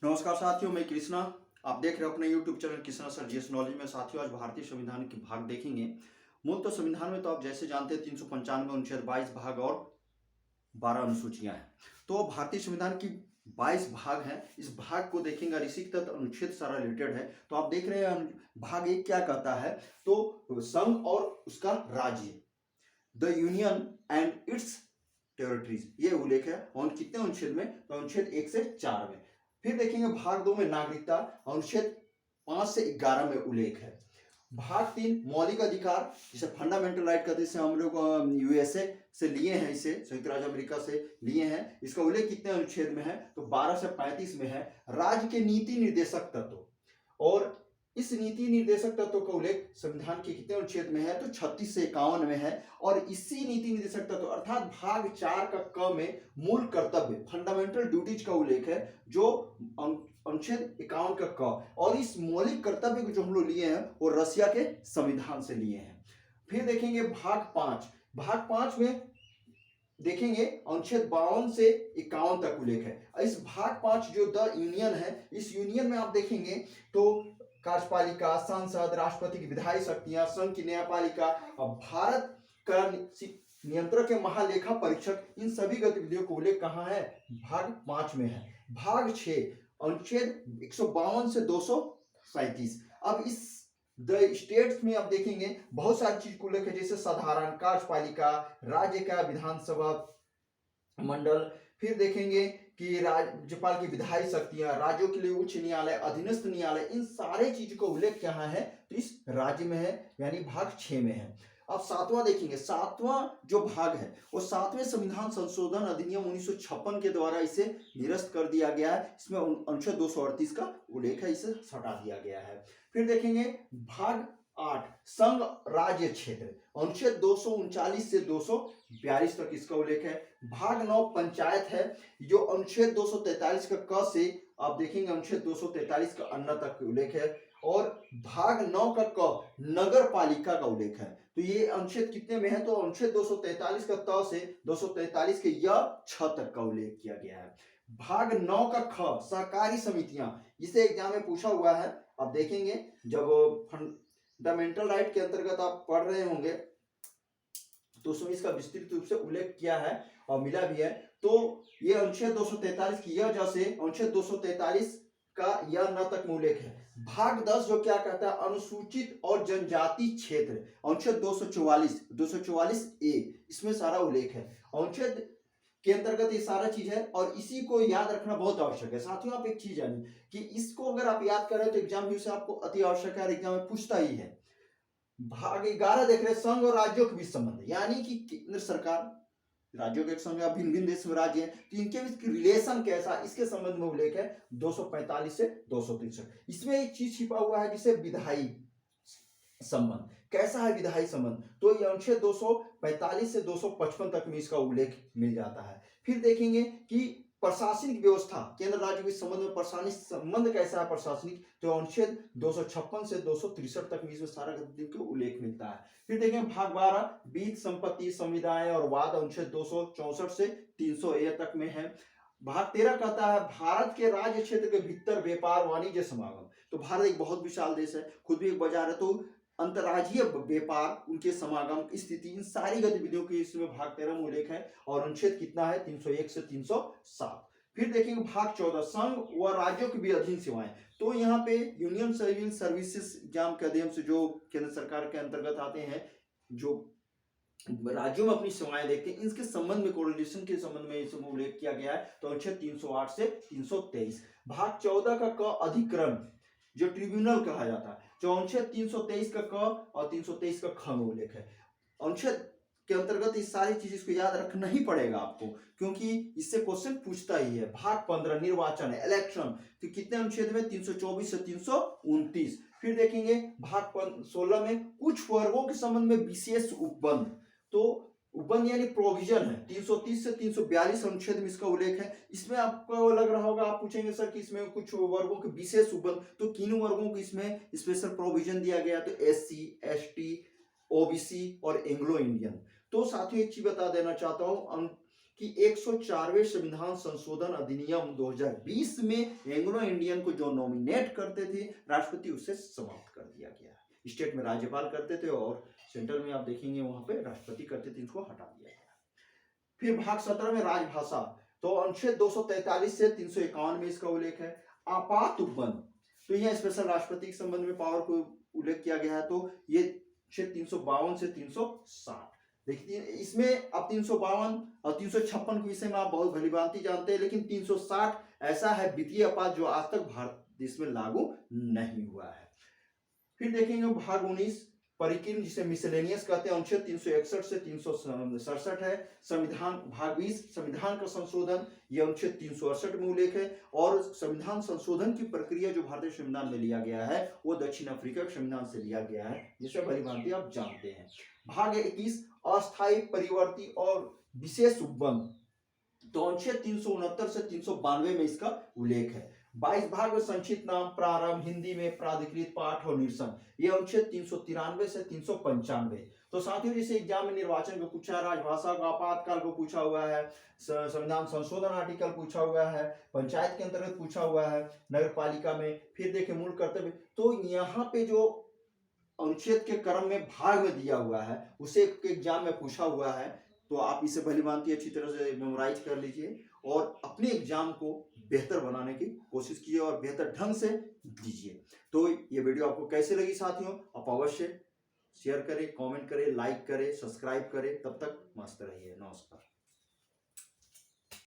नमस्कार साथियों, मैं कृष्णा। आप देख रहे हो अपने YouTube channel Krishna sir GS knowledge में। साथियों, आज भारतीय संविधान के भाग देखेंगे। मूल तो संविधान में तो आप जैसे जानते हैं 395 अनुच्छेद 22 भाग और 12 अनुसूचियां हैं। तो भारतीय संविधान की 22 भाग हैं। इस भाग को देखेंगे और इसी के तहत अनुच्छेद सारा रिलेटेड है। तो आप देख रहे हैं भाग एक क्या कहता है, तो संघ और उसका राज्य, the union and it's territories, ये उल्लेख है। और कितने अनुच्छेद में? तो अनुच्छेद 1 से 4 में। फिर देखेंगे भाग 2 में नागरिकता, अनुच्छेद 5 से 11 में उल्लेख है। भाग 3 मौलिक अधिकार, जिसे फंडामेंटल राइट कहते हैं, हम लोग यूएसए से लिए हैं, इसे संयुक्त राज्य अमेरिका से लिए हैं। इसका उल्लेख कितने अनुच्छेद में है? तो 12 से 35 में है। राज्य के नीति निर्देशक तत्व, और इस नीति निर्देशक तत्व का उल्लेख संविधान के कितने अनुच्छेद में है? तो 36 से 51 में है। और इसी नीति निर्देशक तत्व अर्थात भाग 4 का क में मूल कर्तव्य, फंडामेंटल ड्यूटीज का उल्लेख है, जो अनुच्छेद 51 का क। और इस मौलिक कर्तव्य को जो हम लोग लिए हैं वो रशिया के संविधान से लिए हैं। फिर देखेंगे भाग 5। भाग 5 में देखेंगे अनुच्छेद 52 से 51 तक उल्लेख है। इस भाग 5 जो द यूनियन है, इस यूनियन में आप देखेंगे तो कार्यपालिका, संसद, राष्ट्रपति की विधायी शक्तियां, संघ की न्यायपालिका और भारत का नियंत्रक के महालेखा परीक्षक, इन सभी गतिविधियों को उल्लेख कहाँ है? भाग 5 में है। भाग 6 अनुच्छेद 152 से 237। अब इस द स्टेट्स में आप देखेंगे बहुत सारी चीज को उल्लेख है, जैसे साधारण, कार्यपालिका, राज्य का विधानसभा मंडल। फिर देखेंगे कि राज्यपाल की विधायी शक्तियां, राज्यों के लिए उच्च न्यायालय, अधीनस्थ न्यायालय, इन सारे चीज का उल्लेख कहाँ है? तो इस राज्य में है, यानी भाग 6 में है। अब 7वां देखेंगे। 7वां जो भाग है वो 7वें संविधान संशोधन अधिनियम 1956 के द्वारा इसे निरस्त कर दिया गया है। इसमें अनुच्छेद 238 का उल्लेख है, इसे हटा दिया गया है। फिर देखेंगे भाग 8 संघ राज्य क्षेत्र, अनुच्छेद 239 से 242 तक इसका उल्लेख है। भाग 9 पंचायत है, जो अनुच्छेद 243 का क से आप देखेंगे अनुच्छेद 243 का अन्ना तक उल्लेख है। और भाग 9 का क नगर पालिका का उल्लेख है। तो ये अनुच्छेद कितने में है? तो अनुच्छेद 243 का त से 243 के य छ तक का उल्लेख किया गया है। भाग 9 का ख सहकारी समितियां, इसे एग्जाम में पूछा हुआ है। आप देखेंगे जब फंडामेंटल राइट के अंतर्गत आप पढ़ रहे होंगे तो उसमें इसका विस्तृत रूप से उल्लेख किया है और मिला भी है। तो ये अनुच्छेद 243 की यह जैसे अनुच्छेद 243 का यह न तक में उल्लेख है। भाग 10 जो क्या कहता है? अनुसूचित और जनजाति क्षेत्र, अनुच्छेद 244 ए, इसमें सारा उल्लेख है। अनुच्छेद के अंतर्गत ये सारा चीज है और इसी को याद रखना बहुत आवश्यक है। साथियों, आप एक चीज जानिए कि इसको अगर आप याद करें तो एग्जाम में से आपको अति आवश्यक है और एग्जाम में पूछता ही है। भाग 11 देख रहे हैं संघ और राज्यों के बीच संबंध, यानी कि केंद्र सरकार, राज्यों के संघ या भिन्न भिन्न देश में राज्य हैं, तो इनके बीच रिलेशन कैसा, इसके संबंध में उल्लेख है 245 से 263। इसमें एक चीज छिपा हुआ है जिसे विधायी संबंध। कैसा है विधायी संबंध? तो ये अनुच्छेद 245 से 255 तक में इसका उल्लेख मिल जाता है। फिर देखेंगे कि प्रशासनिक व्यवस्था, केंद्र राज्य के संबंध में प्रशासनिक संबंध कैसा है प्रशासनिक, तो अनुच्छेद 256 से 263 तक में इसमें सारा गतिविधि का उल्लेख मिलता है। फिर देखेंगे भाग 12 बीज संपत्ति, संविदाएं और वाद, अनुच्छेद 264 से 300 तक में है। भाग 13 कहता है भारत के राज्य क्षेत्र के भीतर व्यापार वाणिज्य समागम। तो भारत एक बहुत विशाल देश है, खुद भी एक बाजार है, तो अंतर्राज्यीय व्यापार, उनके समागम स्थिति, इन सारी गतिविधियों की इसमें भाग 13 में उल्लेख है। और अनुच्छेद कितना है? 301 से 307। फिर देखेंगे भाग 14 संघ व राज्यों की भी अधीन सेवाएं। तो यहाँ पे यूनियन सिविल सर्विसेज एग्जाम के अध्ययन से जो केंद्र सरकार के अंतर्गत आते हैं, जो राज्यों में अपनी सेवाएं देखते हैं, इसके संबंध में कोरिलेशन के संबंध में इसमें उल्लेख किया गया है। तो अनुच्छेद 308 से 323। भाग 14 का क अधिकरण, जो ट्रिब्यूनल कहा जाता है, जो अनुच्छेद 323 का क और 323 का ख में उल्लेख है। अनुच्छेद के अंतर्गत इस सारी चीज इसको याद रखना ही पड़ेगा आपको, क्योंकि इससे क्वेश्चन पूछता ही है। भाग 15 निर्वाचन है, इलेक्शन, तो कितने अनुच्छेद में? 324 से 329। फिर देखेंगे भाग 16 में कुछ वर्गों के संबंध में विशेष उपबंध, तो उपबंध यानी प्रोविजन है, 330 से 342 अनुच्छेद में इसका उल्लेख है। इसमें आपको लग रहा होगा, आप पूछेंगे सर कि इसमें कुछ वर्गों के विशेष उपबंध, तो किन वर्गों को इसमें स्पेशल प्रोविजन दिया गया? तो SC, ST, OBC और एंग्लो इंडियन। तो साथियों एक चीज बता देना चाहता हूं कि कि 104वें संविधान संशोधन अधिनियम 2020 में एंग्लो इंडियन को जो नॉमिनेट करते थे राष्ट्रपति, उसे समाप्त कर दिया गया है। स्टेट में राज्यपाल करते थे और सेंट्रल में आप देखेंगे वहां पे राष्ट्रपति करते थे, इसको हटा दिया गया। फिर भाग 17 में राजभाषा, तो अनुच्छेद 243 से 351 में इसका उल्लेख है। आपात उपबंध, तो यह स्पेशल राष्ट्रपति के संबंध में पावर को उल्लेख किया गया है, तो ये 352 से 360। देखिए इसमें अब 352 और 356 के विषय में आप बहुत भलीभांति जानते हैं, लेकिन 360 ऐसा है वित्तीय आपात जो आज तक भारत देश में लागू नहीं हुआ है। फिर देखेंगे भाग 19 परिकीर्ण, जिसे मिसलेनियस कहते हैं, अनुच्छेद 361 से 367 है। संविधान भाग 20 संविधान का संशोधन, यह अनुच्छेद 368 में उल्लेख है। और संविधान संशोधन की प्रक्रिया जो भारतीय संविधान में लिया गया है वो दक्षिण अफ्रीका के संविधान से लिया गया है, जिसे भलीभांति आप जानते हैं। भाग 21 अस्थायी परिवर्ती और विशेष उपबंध, तो अनुच्छेद 369 से 392 में इसका उल्लेख है। 22 भाग में संक्षिप्त नाम, प्रारंभ, हिंदी में प्राधिकृत पाठ और निरसन, ये अनुच्छेद 393 से 395। तो साथियों जैसे एग्जाम में निर्वाचन को पूछा, राजभाषा का आपातकाल को पूछा हुआ है, संविधान संशोधन आर्टिकल पूछा हुआ है, पंचायत के अंतर्गत पूछा हुआ है, नगर पालिका में, फिर देखे मूल कर्तव्य, तो यहाँ पे जो अनुच्छेद के क्रम में भाग में दिया हुआ है उसे एग्जाम में पूछा हुआ है। तो आप इसे भलीभांति अच्छी तरह से मेमोराइज कर लीजिए और अपने एग्जाम को बेहतर बनाने की कोशिश कीजिए और बेहतर ढंग से दीजिए। तो ये वीडियो आपको कैसे लगी साथियों, आप अवश्य शेयर करें, कमेंट करें, लाइक करें, सब्सक्राइब करें। तब तक मस्त रहिए, नमस्कार।